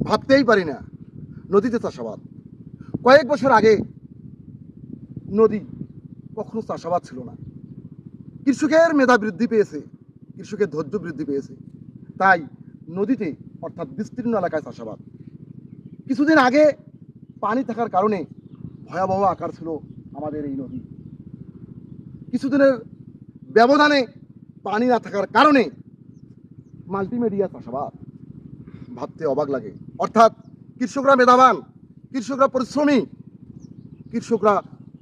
ভাবতেই পারি না নদীতে চাষাবাদ। কয়েক বছর আগে নদী কখনো চাষাবাদ ছিল না। কৃষকের মেধা বৃদ্ধি পেয়েছে, কৃষকের ধৈর্য বৃদ্ধি পেয়েছে, তাই নদীতে অর্থাৎ বিস্তীর্ণ এলাকায় চাষাবাদ। কিছুদিন আগে পানি থাকার কারণে ভয়াবহ আকার ছিল আমাদের এই নদী। কিছুদিনের ব্যবধানে পানি না থাকার কারণে মাল্টিমিডিয়া চাষাবাদ। ভাবতে অবাক লাগে। অর্থাৎ কৃষকরা মেধাবান, কৃষকরা পরিশ্রমী, কৃষকরা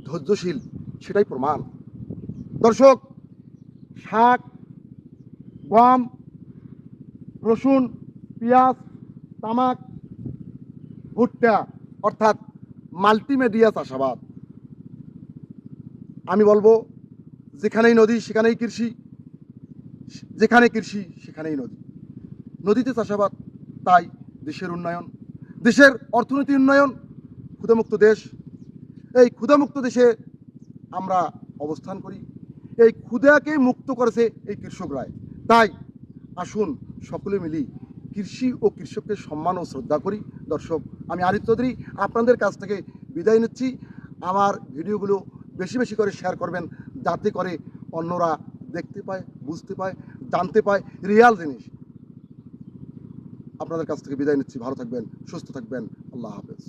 ধৈর্যশীল, সেটাই প্রমাণ। দর্শক, শাক, গম, রসুন, পেঁয়াজ, তামাক, ভুট্টা অর্থাৎ মাল্টিমিডিয়া চাষাবাদ। আমি বলবো, যেখানেই নদী সেখানেই কৃষি, যেখানে কৃষি সেখানেই নদী। নদীতে চাষাবাদ, তাই দেশের উন্নয়ন, দেশের অর্থনীতি উন্নয়ন, ক্ষুধামুক্ত দেশ। এই ক্ষুধামুক্ত দেশে আমরা অবস্থান করি। এই ক্ষুধাকে মুক্ত করেছে এই কৃষকরাই। তাই আসুন সকলে মিলি কৃষি ও কৃষককে সম্মান ও শ্রদ্ধা করি। দর্শক, আমি আরিফ চৌধুরী আপনাদের কাছ থেকে বিদায় নিচ্ছি। আমার ভিডিওগুলো বেশি বেশি করে শেয়ার করবেন, যাতে করে অন্যরা দেখতে পায়, বুঝতে পায়, জানতে পায় রিয়াল জিনিস। আপনাদের কাছ থেকে বিদায় নিচ্ছি। ভালো থাকবেন, সুস্থ থাকবেন। আল্লাহ হাফেজ।